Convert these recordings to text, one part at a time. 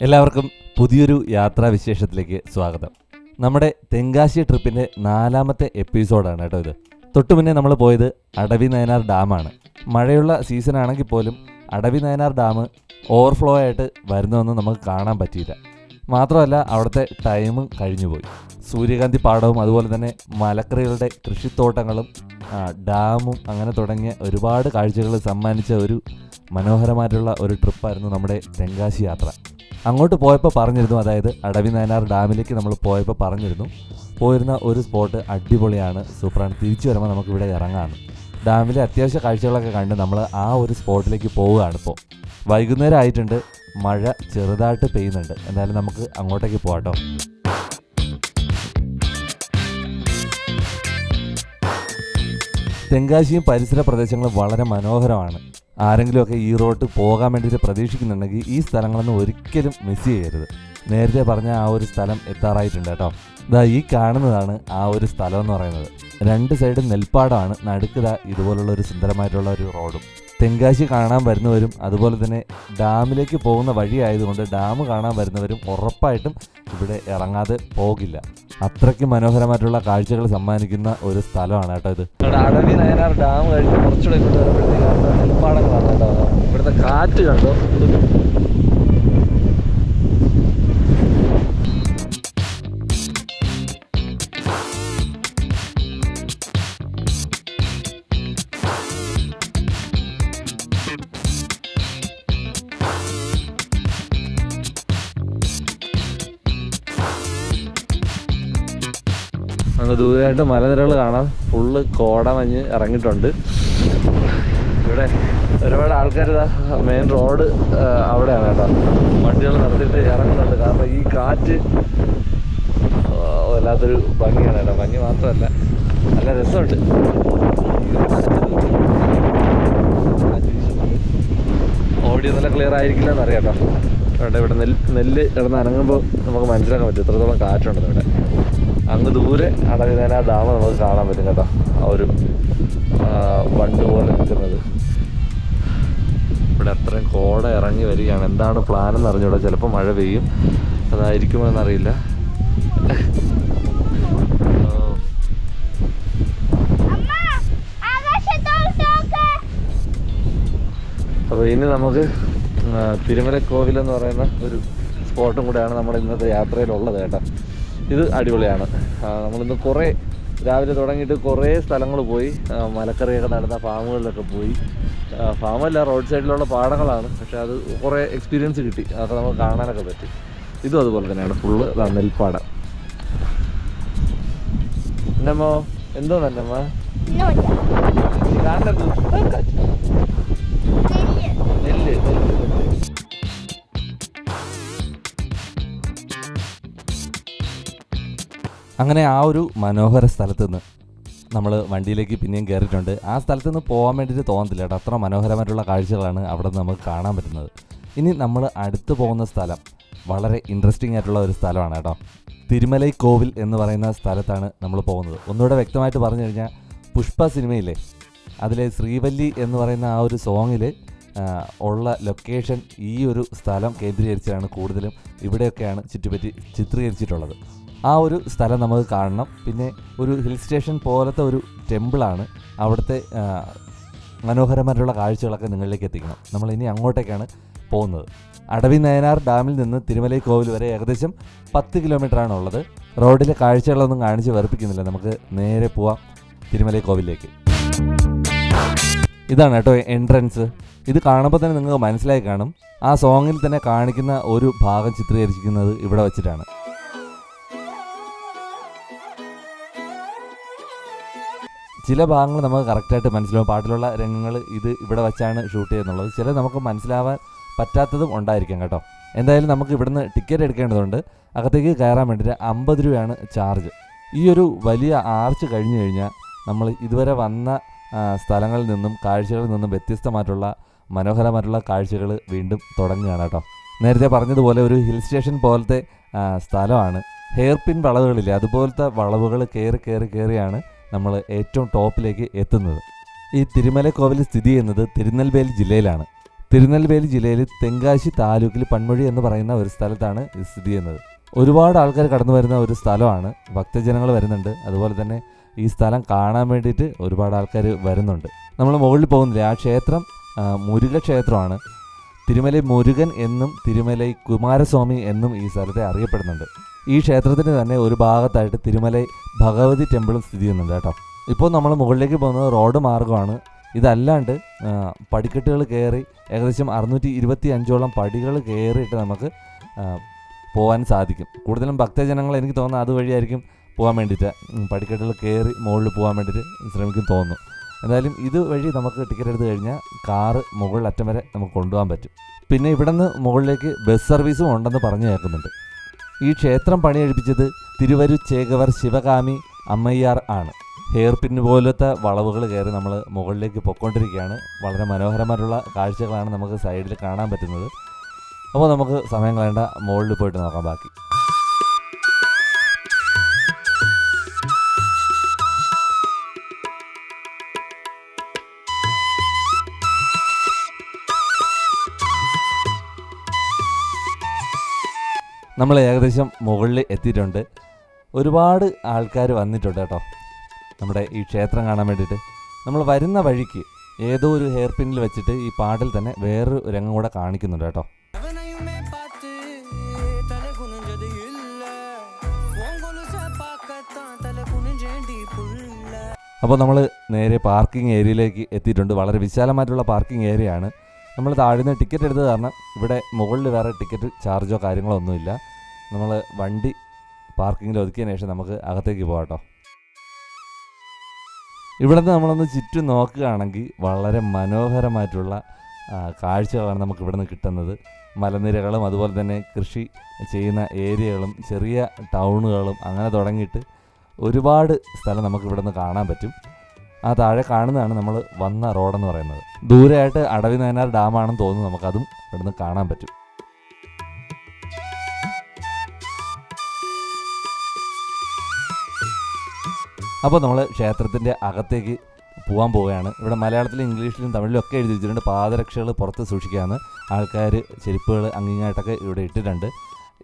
എല്ലാവർക്കും പുതിയൊരു യാത്രാവിശേഷത്തിലേക്ക് സ്വാഗതം. നമ്മുടെ തെങ്കാശി ട്രിപ്പിൻ്റെ 4ാമത്തെ എപ്പിസോഡാണ് കേട്ടോ ഇത്. തൊട്ടു മുന്നേ നമ്മൾ പോയത് അടവിനയനാർ ഡാമാണ്. മഴയുള്ള സീസണാണെങ്കിൽ പോലും അടവിനയനാർ ഡാം ഓവർഫ്ലോ ആയിട്ട് വരുന്നതൊന്നും നമുക്ക് കാണാൻ പറ്റിയില്ല. മാത്രമല്ല അവിടുത്തെ ടൈമും കഴിഞ്ഞുപോയി. സൂര്യകാന്തി പാടവും അതുപോലെ തന്നെ മലക്കറികളുടെ കൃഷിത്തോട്ടങ്ങളും ഡാമും അങ്ങനെ തുടങ്ങിയ ഒരുപാട് കാഴ്ചകൾ സമ്മാനിച്ച ഒരു മനോഹരമായിട്ടുള്ള ഒരു ട്രിപ്പായിരുന്നു നമ്മുടെ തെങ്കാശി യാത്ര. അങ്ങോട്ട് പോയപ്പോൾ പറഞ്ഞിരുന്നു, അതായത് അടവിനയനാർ ഡാമിലേക്ക് നമ്മൾ പോയപ്പോൾ പറഞ്ഞിരുന്നു പോയിരുന്ന ഒരു സ്പോട്ട് അടിപൊളിയാണ്, സൂപ്പറാണ്, തിരിച്ചു വരുമ്പോൾ നമുക്കിവിടെ ഇറങ്ങാമെന്ന്. ഡാമിലെ അത്യാവശ്യ കാഴ്ചകളൊക്കെ കണ്ട് നമ്മൾ ആ ഒരു സ്പോട്ടിലേക്ക് പോവുകയാണ്. ഇപ്പോൾ വൈകുന്നേരം ആയിട്ടുണ്ട്, മഴ ചെറുതായിട്ട് പെയ്യുന്നുണ്ട്. എന്തായാലും നമുക്ക് അങ്ങോട്ടേക്ക് പോകാട്ടോ. തെങ്കാശിയും പരിസര പ്രദേശങ്ങളും വളരെ മനോഹരമാണ്. ആരെങ്കിലുമൊക്കെ ഈ റോഡ് പോകാൻ വേണ്ടിയിട്ട് പ്രതീക്ഷിക്കുന്നുണ്ടെങ്കിൽ ഈ സ്ഥലങ്ങളൊന്നും ഒരിക്കലും മിസ് ചെയ്യരുത്. നേരത്തെ പറഞ്ഞ ആ ഒരു സ്ഥലം എത്താറായിട്ടുണ്ട് കേട്ടോ. ഇതാ ഈ കാണുന്നതാണ് ആ ഒരു സ്ഥലം എന്ന് പറയുന്നത്. 2 സൈഡും നെൽപ്പാടമാണ്, നടുക്കുതാ ഇതുപോലുള്ള ഒരു സുന്ദരമായിട്ടുള്ള ഒരു റോഡും. തെങ്കാശി കാണാൻ വരുന്നവരും അതുപോലെ തന്നെ ഡാമിലേക്ക് പോകുന്ന വഴി ആയതുകൊണ്ട് ഡാം കാണാൻ വരുന്നവരും ഉറപ്പായിട്ടും ഇവിടെ ഇറങ്ങാതെ പോകില്ല. അത്രയ്ക്ക് മനോഹരമായിട്ടുള്ള കാഴ്ചകൾ സമ്മാനിക്കുന്ന ഒരു സ്ഥലമാണ് കേട്ടോ ഇത്. അടവിനയനാർ ഡാം കഴിഞ്ഞ് കുറച്ചുകൂടെ ഇങ്ങോട്ട് വരുമ്പോഴത്തേക്കാണ് നെൽപ്പാടങ്ങളാണ് കേട്ടോ. ഇവിടുത്തെ കാറ്റ് കണ്ടോ. അങ്ങ് ദൂരമായിട്ട് മലനിരകൾ കാണാം. ഫുള്ള് കോടമഞ്ഞ് ഇറങ്ങിയിട്ടുണ്ട്. ഇവിടെ ഒരുപാട് ആൾക്കാർ മെയിൻ റോഡ് അവിടെയാണ് കേട്ടോ. വണ്ടികൾ നിർത്തിയിട്ട് ഇറങ്ങുന്നുണ്ട്. കാരണം ഈ കാറ്റ് വല്ലാത്തൊരു ഭംഗിയാണ് കേട്ടോ. ഭംഗി മാത്രമല്ല, നല്ല രസമുണ്ട്. ഓഡിയോ നല്ല ക്ലിയർ ആയിരിക്കില്ല എന്നറിയാം കേട്ടോ. ഇവിടെ നെല്ല് കിടന്ന് അനങ്ങുമ്പോൾ നമുക്ക് മനസ്സിലാക്കാൻ പറ്റും എത്രത്തോളം കാറ്റുണ്ടെന്ന്. ഇവിടെ അങ്ങ് ദൂരെ അടവിനയനാർ ഡാം നമുക്ക് കാണാൻ പറ്റും കേട്ടോ. ആ ഒരു ബണ്ട് പോലെ നിൽക്കുന്നത്. ഇവിടെ അത്രയും കോട ഇറങ്ങി വരികയാണ്. എന്താണ് പ്ലാൻ എന്ന് അറിഞ്ഞൂടാ. ചിലപ്പോൾ മഴ പെയ്യും, അതായിരിക്കുമോ എന്നറിയില്ല. അപ്പോൾ ഇനി നമുക്ക് തിരുമലക്കോവിൽ എന്ന് പറയുന്ന ഒരു സ്പോട്ടും കൂടെയാണ് നമ്മുടെ ഇന്നത്തെ യാത്രയിലുള്ളത് കേട്ടോ. ഇത് അടിപൊളിയാണ്. നമ്മളിന്ന് കുറേ രാവിലെ തുടങ്ങിയിട്ട് കുറേ സ്ഥലങ്ങൾ പോയി. മലക്കറിയൊക്കെ നടന്ന ഫാമുകളിലൊക്കെ പോയി. ഫാമല്ല, റോഡ് സൈഡിലുള്ള പാടങ്ങളാണ്. പക്ഷെ അത് കുറേ എക്സ്പീരിയൻസ് കിട്ടി. അതൊക്കെ നമുക്ക് കാണാനൊക്കെ പറ്റി. ഇതും അതുപോലെ തന്നെയാണ്, ഫുള്ള് നെൽപ്പാടം. എന്നമ്മോ എന്തോ നല്ലമ്മ കാണരുത്. നെല്ല് അങ്ങനെ ആ ഒരു മനോഹര സ്ഥലത്ത് നിന്ന് നമ്മൾ വണ്ടിയിലേക്ക് പിന്നെയും കയറിയിട്ടുണ്ട്. ആ സ്ഥലത്ത് നിന്ന് പോകാൻ വേണ്ടിയിട്ട് തോന്നത്തില്ല കേട്ടോ. അത്ര മനോഹരമായിട്ടുള്ള കാഴ്ചകളാണ് അവിടെ നിന്ന് നമുക്ക് കാണാൻ പറ്റുന്നത്. ഇനി നമ്മൾ അടുത്ത് പോകുന്ന സ്ഥലം വളരെ ഇൻട്രസ്റ്റിംഗ് ആയിട്ടുള്ള ഒരു സ്ഥലമാണ് കേട്ടോ. തിരുമലൈക്കോവിൽ എന്ന് പറയുന്ന സ്ഥലത്താണ് നമ്മൾ പോകുന്നത്. ഒന്നുകൂടെ വ്യക്തമായിട്ട് പറഞ്ഞു കഴിഞ്ഞാൽ, പുഷ്പ സിനിമയിലെ അതിലെ ശ്രീവല്ലി എന്ന് പറയുന്ന ആ ഒരു സോങ്ങിൽ ഉള്ള ലൊക്കേഷൻ ഈ ഒരു സ്ഥലം കേന്ദ്രീകരിച്ചാണ് കൂടുതലും ഇവിടെയൊക്കെയാണ് ചുറ്റുപറ്റി ചിത്രീകരിച്ചിട്ടുള്ളത്. ആ ഒരു സ്ഥലം നമുക്ക് കാണണം. പിന്നെ ഒരു ഹിൽ സ്റ്റേഷൻ പോലത്തെ ഒരു ടെമ്പിളാണ്. അവിടുത്തെ മനോഹരമായിട്ടുള്ള കാഴ്ചകളൊക്കെ നിങ്ങളിലേക്ക് എത്തിക്കണം. നമ്മൾ ഇനി അങ്ങോട്ടേക്കാണ് പോകുന്നത്. അടവിനയനാർ ഡാമിൽ നിന്ന് തിരുമലൈക്കോവിൽ വരെ ഏകദേശം 10 കിലോമീറ്ററാണ് ഉള്ളത്. റോഡിലെ കാഴ്ചകളൊന്നും കാണിച്ച് വെറുപ്പിക്കുന്നില്ല. നമുക്ക് നേരെ പോവാം തിരുമലൈക്കോവിലേക്ക്. ഇതാണ് കേട്ടോ എൻട്രൻസ്. ഇത് കാണുമ്പോൾ തന്നെ നിങ്ങൾക്ക് മനസ്സിലായി കാണും. ആ സോങ്ങിൽ തന്നെ കാണിക്കുന്ന ഒരു ഭാഗം ചിത്രീകരിച്ചിരിക്കുന്നത് ഇവിടെ വെച്ചിട്ടാണ്. ചില ഭാഗങ്ങൾ നമുക്ക് കറക്റ്റായിട്ട് മനസ്സിലാവും. പാട്ടിലുള്ള രംഗങ്ങൾ ഇത് ഇവിടെ വെച്ചാണ് ഷൂട്ട് ചെയ്യുന്നുള്ളത്. ചില നമുക്ക് മനസ്സിലാവാൻ പറ്റാത്തതും ഉണ്ടായിരിക്കാം കേട്ടോ. എന്തായാലും നമുക്ക് ഇവിടുന്ന് ടിക്കറ്റ് എടുക്കേണ്ടതുണ്ട്. അകത്തേക്ക് കയറാൻ വേണ്ടിയിട്ട് 50 രൂപയാണ് ചാർജ്. ഈ ഒരു വലിയ ആർച്ച് കഴിഞ്ഞു കഴിഞ്ഞാൽ നമ്മൾ ഇതുവരെ വന്ന സ്ഥലങ്ങളിൽ നിന്നും കാഴ്ചകളിൽ നിന്നും വ്യത്യസ്തമായിട്ടുള്ള മനോഹരമായിട്ടുള്ള കാഴ്ചകൾ വീണ്ടും തുടങ്ങുകയാണ് കേട്ടോ. നേരത്തെ പറഞ്ഞതുപോലെ ഒരു ഹിൽ സ്റ്റേഷൻ പോലത്തെ സ്ഥലമാണ്. ഹെയർ പിൻ വളവുകളില്ലേ, അതുപോലത്തെ വളവുകൾ കയറിയാണ് നമ്മൾ ഏറ്റവും ടോപ്പിലേക്ക് എത്തുന്നത്. ഈ തിരുമലൈക്കോവിൽ സ്ഥിതി ചെയ്യുന്നത് തിരുനെൽവേലി ജില്ലയിലാണ്. തിരുനെൽവേലി ജില്ലയിൽ തെങ്കാശി താലൂക്കിൽ പൺമൊഴി എന്ന് പറയുന്ന ഒരു സ്ഥലത്താണ് ഇത് സ്ഥിതി ചെയ്യുന്നത്. ഒരുപാട് ആൾക്കാർ കടന്നു വരുന്ന ഒരു സ്ഥലമാണ്. ഭക്തജനങ്ങൾ വരുന്നുണ്ട്. അതുപോലെ തന്നെ ഈ സ്ഥലം കാണാൻ വേണ്ടിയിട്ട് ഒരുപാട് ആൾക്കാർ വരുന്നുണ്ട്. നമ്മൾ മുകളിൽ പോകുന്നില്ല. ആ ക്ഷേത്രം മുരുക ക്ഷേത്രമാണ്. തിരുമലൈ മുരുകൻ എന്നും തിരുമലൈ കുമാരസ്വാമി എന്നും ഈ സ്ഥലത്തെ അറിയപ്പെടുന്നുണ്ട്. ഈ ക്ഷേത്രത്തിന് തന്നെ ഒരു ഭാഗത്തായിട്ട് തിരുമലൈ ഭഗവതി ടെമ്പിളും സ്ഥിതി ചെയ്യുന്നുണ്ട് കേട്ടോ. ഇപ്പോൾ നമ്മൾ മുകളിലേക്ക് പോകുന്നത് റോഡ് മാർഗ്ഗമാണ്. ഇതല്ലാണ്ട് പടിക്കെട്ടുകൾ കയറി ഏകദേശം 625ഓളം പടികൾ കയറിയിട്ട് നമുക്ക് പോകാൻ സാധിക്കും. കൂടുതലും ഭക്തജനങ്ങൾ എനിക്ക് തോന്നുന്നത് അതുവഴിയായിരിക്കും പോകാൻ വേണ്ടിയിട്ട്, പടിക്കെട്ടുകൾ കയറി മുകളിൽ പോകാൻ വേണ്ടിയിട്ട് ശ്രമിക്കും തോന്നുന്നു. എന്തായാലും ഇതുവഴി നമുക്ക് ടിക്കറ്റ് എടുത്ത് കഴിഞ്ഞാൽ കാറ് മുകളിൽ അറ്റം വരെ നമുക്ക് കൊണ്ടുപോകാൻ പറ്റും. പിന്നെ ഇവിടെ നിന്ന് മുകളിലേക്ക് ബസ് സർവീസും ഉണ്ടെന്ന് പറഞ്ഞു കേൾക്കുന്നുണ്ട്. ഈ ക്ഷേത്രം പണിയെടുപ്പിച്ചത് തിരുവരുച്ചേകവർ ശിവകാമി അമ്മയ്യാർ ആണ്. ഹെയർ പിൻ പോലത്തെ വളവുകൾ കയറി നമ്മൾ മുകളിലേക്ക് പൊയ്ക്കൊണ്ടിരിക്കുകയാണ്. വളരെ മനോഹരമായിട്ടുള്ള കാഴ്ചകളാണ് നമുക്ക് സൈഡിൽ കാണാൻ പറ്റുന്നത്. അപ്പോൾ നമുക്ക് സമയം കളയേണ്ട, മുകളിൽ പോയിട്ട് നോക്കാം ബാക്കി. നമ്മൾ ഏകദേശം മുകളിൽ എത്തിയിട്ടുണ്ട്. ഒരുപാട് ആൾക്കാർ വന്നിട്ടുണ്ട് കേട്ടോ നമ്മുടെ ഈ ക്ഷേത്രം കാണാൻ വേണ്ടിയിട്ട്. നമ്മൾ വരുന്ന വഴിക്ക് ഏതോ ഒരു ഹെയർ പിന്നിൽ വെച്ചിട്ട് ഈ പാട്ടിൽ തന്നെ വേറൊരു രംഗം കൂടെ കാണിക്കുന്നുണ്ട് കേട്ടോ. അപ്പോൾ നമ്മൾ നേരെ പാർക്കിംഗ് ഏരിയയിലേക്ക് എത്തിയിട്ടുണ്ട്. വളരെ വിശാലമായിട്ടുള്ള പാർക്കിംഗ് ഏരിയയാണ്. നമ്മൾ താഴ്ന്ന് ടിക്കറ്റ് എടുത്തത് കാരണം ഇവിടെ മുകളിൽ വേറെ ടിക്കറ്റ് ചാർജോ കാര്യങ്ങളോ ഒന്നുമില്ല. നമ്മൾ വണ്ടി പാർക്കിങ്ങിൽ ഒതുക്കിയതിന് ശേഷം നമുക്ക് അകത്തേക്ക് പോകാം കേട്ടോ. ഇവിടുന്ന് നമ്മളൊന്ന് ചുറ്റും നോക്കുകയാണെങ്കിൽ വളരെ മനോഹരമായിട്ടുള്ള കാഴ്ചകളാണ് നമുക്ക് ഇവിടുന്ന് കിട്ടുന്നത്. മലനിരകളും അതുപോലെ തന്നെ കൃഷി ചെയ്യുന്ന ഏരിയകളും ചെറിയ ടൗണുകളും അങ്ങനെ തുടങ്ങിയിട്ട് ഒരുപാട് സ്ഥലം നമുക്ക് ഇവിടുന്ന് കാണാൻ പറ്റും. ആ താഴെ കാണുന്നതാണ് നമ്മൾ വന്ന റോഡെന്ന് പറയുന്നത്. ദൂരെയായിട്ട് അടവിനയനാർ ഡാമാണെന്ന് തോന്നുന്നു. നമുക്കതും ഇവിടുന്ന് കാണാൻ പറ്റും. അപ്പോൾ നമ്മൾ ക്ഷേത്രത്തിൻ്റെ അകത്തേക്ക് പോകാൻ പോവുകയാണ്. ഇവിടെ മലയാളത്തിലും ഇംഗ്ലീഷിലും തമിഴിലും ഒക്കെ എഴുതി വെച്ചിട്ടുണ്ട്. പാദരക്ഷകൾ പുറത്ത് സൂക്ഷിക്കാമെന്ന്. ആൾക്കാർ ചെരുപ്പുകൾ അങ്ങിങ്ങായിട്ടൊക്കെ ഇവിടെ ഇട്ടിട്ടുണ്ട്.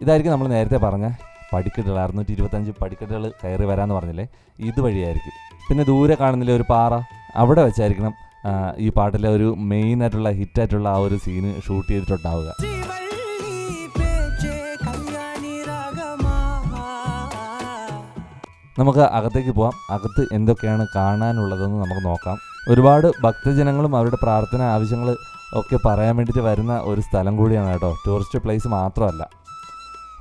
ഇതായിരിക്കും നമ്മൾ നേരത്തെ പറഞ്ഞ പടിക്കെട്ടുകൾ, 625 പടിക്കെട്ടുകൾ കയറി വരാമെന്ന് പറഞ്ഞില്ലേ, ഇതുവഴിയായിരിക്കും. പിന്നെ ദൂരെ കാണുന്നില്ലേ ഒരു പാറ, അവിടെ വെച്ചായിരിക്കണം ഈ പാട്ടിലെ ഒരു മെയിനായിട്ടുള്ള ഹിറ്റായിട്ടുള്ള ആ ഒരു സീന് ഷൂട്ട് ചെയ്തിട്ടുണ്ടാവുക. നമുക്ക് അകത്തേക്ക് പോകാം. അകത്ത് എന്തൊക്കെയാണ് കാണാനുള്ളതെന്ന് നമുക്ക് നോക്കാം. ഒരുപാട് ഭക്തജനങ്ങളും അവരുടെ പ്രാർത്ഥന ആവശ്യങ്ങൾ ഒക്കെ പറയാൻ വേണ്ടിയിട്ട് വരുന്ന ഒരു സ്ഥലം കൂടിയാണ് കേട്ടോ. ടൂറിസ്റ്റ് പ്ലേസ് മാത്രമല്ല.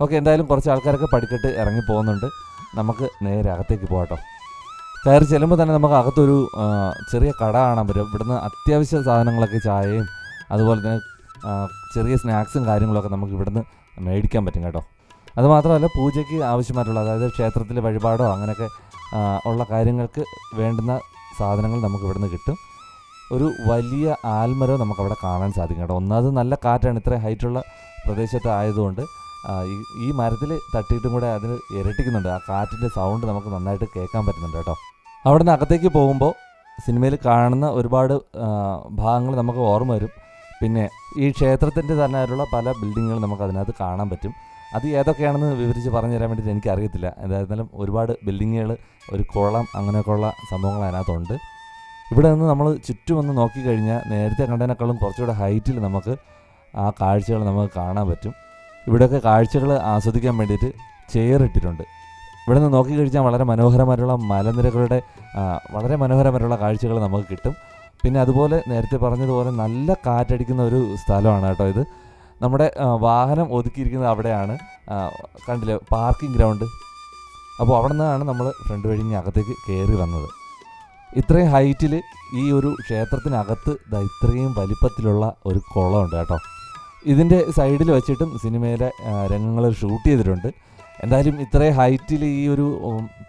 ഓക്കെ, എന്തായാലും കുറച്ച് ആൾക്കാരൊക്കെ പടിക്കെട്ട് ഇറങ്ങി പോകുന്നുണ്ട്. നമുക്ക് നേരെ അകത്തേക്ക് പോകാം. കയറി ചെല്ലുമ്പോൾ തന്നെ നമുക്ക് അകത്തൊരു ചെറിയ കട കാണാൻ പറ്റും. ഇവിടുന്ന് അത്യാവശ്യ സാധനങ്ങളൊക്കെ, ചായയും അതുപോലെ തന്നെ ചെറിയ സ്നാക്സും കാര്യങ്ങളൊക്കെ നമുക്ക് ഇവിടുന്ന് മേടിക്കാൻ പറ്റും കേട്ടോ. അതുമാത്രമല്ല, പൂജയ്ക്ക് ആവശ്യമായിട്ടുള്ള, അതായത് ക്ഷേത്രത്തിലെ വഴിപാടോ അങ്ങനെയൊക്കെ ഉള്ള കാര്യങ്ങൾക്ക് വേണ്ടുന്ന സാധനങ്ങൾ നമുക്ക് ഇവിടുന്ന് കിട്ടും. ഒരു വലിയ ആൽമരം നമുക്കവിടെ കാണാൻ സാധിക്കും കേട്ടോ. ഒന്നാമത് നല്ല കാറ്റാണ്. ഇത്രയും ഹൈറ്റുള്ള പ്രദേശത്ത് ആയതുകൊണ്ട് ഈ മരത്തിൽ തട്ടിയിട്ടും കൂടെ അതിന് ഇരട്ടിക്കുന്നുണ്ട്. ആ കാറ്റിൻ്റെ സൗണ്ട് നമുക്ക് നന്നായിട്ട് കേൾക്കാൻ പറ്റുന്നുണ്ട് കേട്ടോ. അവിടെ നിന്ന് അകത്തേക്ക് പോകുമ്പോൾ സിനിമയിൽ കാണുന്ന ഒരുപാട് ഭാഗങ്ങൾ നമുക്ക് ഓർമ്മ വരും. പിന്നെ ഈ ക്ഷേത്രത്തിൻ്റെ തന്നെയായിട്ടുള്ള പല ബിൽഡിങ്ങുകൾ നമുക്ക് അതിനകത്ത് കാണാൻ പറ്റും. അത് ഏതൊക്കെയാണെന്ന് വിവരിച്ച് പറഞ്ഞു തരാൻ വേണ്ടിയിട്ട് എനിക്കറിയത്തില്ല. എന്തായിരുന്നാലും ഒരുപാട് ബിൽഡിങ്ങുകൾ, ഒരു കുളം, അങ്ങനെയൊക്കെയുള്ള സംഭവങ്ങൾ അതിനകത്തുണ്ട്. ഇവിടെ നിന്ന് നമ്മൾ ചുറ്റും ഒന്ന് നോക്കിക്കഴിഞ്ഞാൽ നേരത്തെ കണ്ടതിനേക്കാളും കുറച്ചുകൂടെ ഹൈറ്റിൽ നമുക്ക് ആ കാഴ്ചകൾ നമുക്ക് കാണാൻ പറ്റും. ഇവിടെയൊക്കെ കാഴ്ചകൾ ആസ്വദിക്കാൻ വേണ്ടിയിട്ട് ചെയർ ഇട്ടിട്ടുണ്ട്. ഇവിടെ നിന്ന് നോക്കിക്കഴിഞ്ഞാൽ വളരെ മനോഹരമായിട്ടുള്ള മലനിരകളുടെ വളരെ മനോഹരമായിട്ടുള്ള കാഴ്ചകൾ നമുക്ക് കിട്ടും. പിന്നെ അതുപോലെ നേരത്തെ പറഞ്ഞതുപോലെ നല്ല കാറ്റടിക്കുന്ന ഒരു സ്ഥലമാണ് കേട്ടോ ഇത്. നമ്മുടെ വാഹനം ഒതുക്കിയിരിക്കുന്നത് അവിടെയാണ്. കണ്ടില്ലേ പാർക്കിംഗ് ഗ്രൗണ്ട്. അപ്പോൾ അവിടെ നിന്നാണ് നമ്മൾ ഫ്രണ്ട് വഴി അകത്തേക്ക് കയറി വന്നത്. ഇത്രയും ഹൈറ്റിൽ ഈ ഒരു ക്ഷേത്രത്തിനകത്ത് ഇത്രയും വലിപ്പത്തിലുള്ള ഒരു കുളമുണ്ട് കേട്ടോ. ഇതിൻ്റെ സൈഡിൽ വെച്ചിട്ടും സിനിമയിലെ രംഗങ്ങൾ ഷൂട്ട് ചെയ്തിട്ടുണ്ട്. എന്തായാലും ഇത്രയും ഹൈറ്റിൽ ഈ ഒരു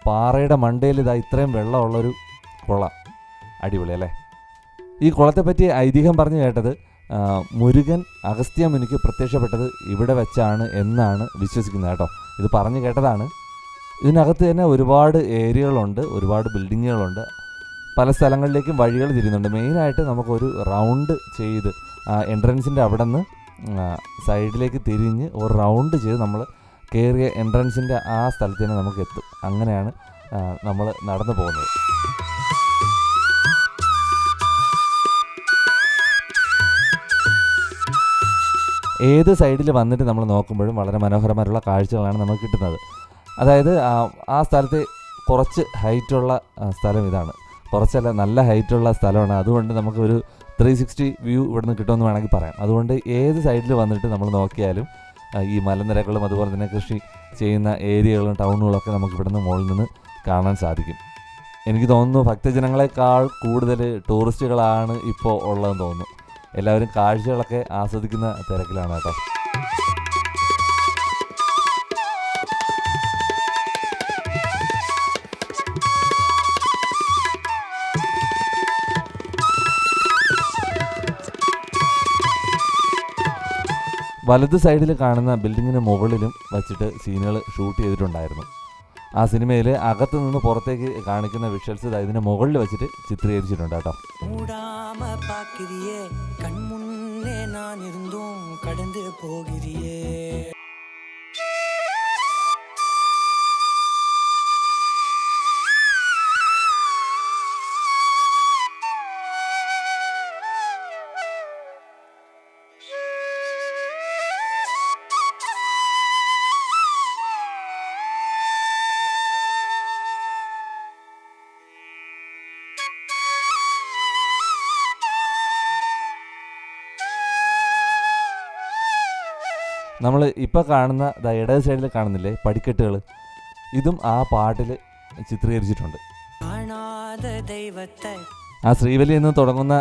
പാറയുടെ മണ്ടയിൽ ഇത്രയും വെള്ളമുള്ളൊരു കുളം, അടിപൊളി അല്ലേ. ഈ കുളത്തെപ്പറ്റി ഐതിഹ്യം പറഞ്ഞു കേട്ടത് മുരുകൻ അഗസ്ത്യ മുനിക്ക് പ്രത്യക്ഷപ്പെട്ടത് ഇവിടെ വെച്ചാണ് എന്നാണ് വിശ്വസിക്കുന്നത് കേട്ടോ. ഇത് പറഞ്ഞു കേട്ടതാണ്. ഇതിനകത്ത് തന്നെ ഒരുപാട് ഏരിയകളുണ്ട്, ഒരുപാട് ബിൽഡിങ്ങുകളുണ്ട്. പല സ്ഥലങ്ങളിലേക്കും വഴികൾ തിരിയുന്നുണ്ട്. മെയിനായിട്ട് നമുക്കൊരു റൗണ്ട് ചെയ്ത് എൻട്രൻസിൻ്റെ അവിടെ നിന്ന് സൈഡിലേക്ക് തിരിഞ്ഞ് ഒരു റൗണ്ട് ചെയ്ത് നമ്മൾ കയറിയ എൻട്രൻസിൻ്റെ ആ സ്ഥലത്ത് തന്നെ നമുക്ക് എത്തും. അങ്ങനെയാണ് നമ്മൾ നടന്നു പോകുന്നത്. ഏത് സൈഡിൽ വന്നിട്ട് നമ്മൾ നോക്കുമ്പോഴും വളരെ മനോഹരമായിട്ടുള്ള കാഴ്ചകളാണ് നമുക്ക് കിട്ടുന്നത്. അതായത് ആ സ്ഥലത്ത് കുറച്ച് ഹൈറ്റുള്ള സ്ഥലം ഇതാണ്. കുറച്ചല്ല, നല്ല ഹൈറ്റുള്ള സ്ഥലമാണ്. അതുകൊണ്ട് നമുക്ക് ഒരു 360 വ്യൂ ഇവിടുന്ന് കിട്ടുമെന്ന് വേണമെങ്കിൽ പറയാം. അതുകൊണ്ട് ഏത് സൈഡിൽ വന്നിട്ട് നമ്മൾ നോക്കിയാലും ഈ മലനിരകളും അതുപോലെ തന്നെ കൃഷി ചെയ്യുന്ന ഏരിയകളും ടൗണുകളൊക്കെ നമുക്ക് ഇവിടുന്ന് മുകളിൽ നിന്ന് കാണാൻ സാധിക്കും. എനിക്ക് തോന്നുന്നു ഭക്തജനങ്ങളെക്കാൾ കൂടുതൽ ടൂറിസ്റ്റുകളാണ് ഇപ്പോൾ ഉള്ളതെന്ന് തോന്നുന്നു. എല്ലാവരും കാഴ്ചകളൊക്കെ ആസ്വദിക്കുന്ന തിരക്കിലാണ് കേട്ടോ. വലത് സൈഡിൽ കാണുന്ന ബിൽഡിങ്ങിന് മുകളിലും വച്ചിട്ട് സീനുകൾ ഷൂട്ട് ചെയ്തിട്ടുണ്ടായിരുന്നു. ആ സിനിമയിൽ അകത്ത് നിന്ന് പുറത്തേക്ക് കാണിക്കുന്ന വിഷ്വൽസ് ഇതിന് മുകളിൽ വെച്ചിട്ട് ചിത്രീകരിച്ചിട്ടുണ്ട് കേട്ടോ. നമ്മൾ ഇപ്പോൾ കാണുന്ന ഇടത് സൈഡിൽ കാണുന്നില്ലേ പടിക്കെട്ടുകൾ, ഇതും ആ പാട്ടിൽ ചിത്രീകരിച്ചിട്ടുണ്ട്. ആ ശ്രീവലി എന്ന് തുടങ്ങുന്ന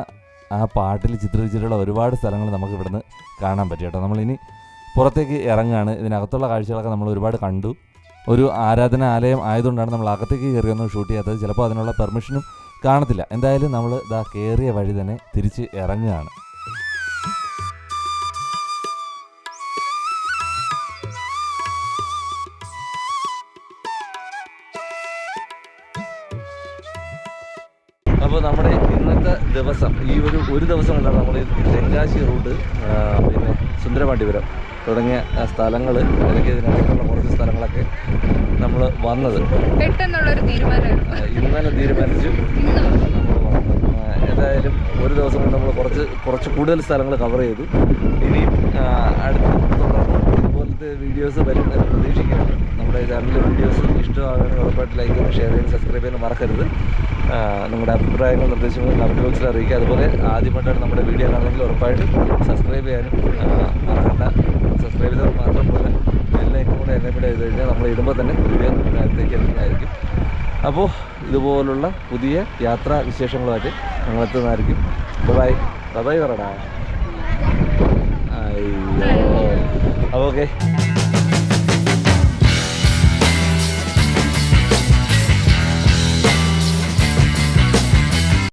ആ പാട്ടിൽ ചിത്രീകരിച്ചിട്ടുള്ള ഒരുപാട് സ്ഥലങ്ങൾ നമുക്ക് ഇവിടുന്ന് കാണാൻ പറ്റും കേട്ടോ. നമ്മളിനി പുറത്തേക്ക് ഇറങ്ങുകയാണ്. ഇതിനകത്തുള്ള കാഴ്ചകളൊക്കെ നമ്മൾ ഒരുപാട് കണ്ടു. ഒരു ആരാധനാലയം ആയതുകൊണ്ടാണ് നമ്മൾ അകത്തേക്ക് കയറിയൊന്നും ഷൂട്ട് ചെയ്യാത്തത്. ചിലപ്പോൾ അതിനുള്ള പെർമിഷനും കാണത്തില്ല. എന്തായാലും നമ്മൾ കയറിയ വഴി തന്നെ തിരിച്ച് ഇറങ്ങുകയാണ്. അപ്പോൾ നമ്മുടെ ഇന്നത്തെ ദിവസം ഈ ഒരു ദിവസം കൊണ്ടാണ് നമ്മൾ തെങ്കാശി റൂട്ട് പിന്നെ സുന്ദരപാണ്ഡിപുരം തുടങ്ങിയ സ്ഥലങ്ങൾ അല്ലെങ്കിൽ ഇതിനകത്തുള്ള കുറച്ച് സ്ഥലങ്ങളൊക്കെ നമ്മൾ വന്നത്. പെട്ടെന്നുള്ളൊരു ഇന്നലെ തീരുമാനിച്ചു നമ്മൾ വന്നു. എന്തായാലും ഒരു ദിവസം കൊണ്ട് നമ്മൾ കുറച്ച് കൂടുതൽ സ്ഥലങ്ങൾ കവർ ചെയ്തു. ഇനിയും അടുത്ത് ഇതുപോലത്തെ വീഡിയോസ് വരുന്നത് പ്രതീക്ഷിക്കുകയാണ്. നമ്മുടെ ചാനലിലെ വീഡിയോസ് ഇഷ്ടമാകുകയാണെങ്കിൽ ഉറപ്പായിട്ട് ലൈക്ക് ചെയ്യാനും ഷെയർ ചെയ്യാനും സബ്സ്ക്രൈബ് ചെയ്യാനും മറക്കരുത്. നിങ്ങളുടെ അഭിപ്രായങ്ങൾ നിർദ്ദേശങ്ങൾ കമൻറ്റ് ബോക്സിൽ അറിയിക്കുക. അതുപോലെ ആദ്യമായിട്ടാണ് നമ്മുടെ വീഡിയോ കാണുന്നെങ്കിൽ ഉറപ്പായിട്ട് സബ്സ്ക്രൈബ് ചെയ്യാനും മറക്കണ്ട. സബ്സ്ക്രൈബ് ചെയ്താൽ മാത്രം പോലെ ബെല്ലൈക്കൺ കൂടെ എനേബിൾ ചെയ്ത് കഴിഞ്ഞാൽ നമ്മൾ ഇടുമ്പോൾ തന്നെ വീഡിയോ അടുത്തേക്ക് എത്തുന്നതായിരിക്കും. അപ്പോൾ ഇതുപോലുള്ള പുതിയ യാത്രാ വിശേഷങ്ങളുമായിട്ട് ഞങ്ങളെത്തുന്നതായിരിക്കും. ബൈ ബൈ പറടാ. അയ്യോ അപ്പോൾ ഓക്കെ.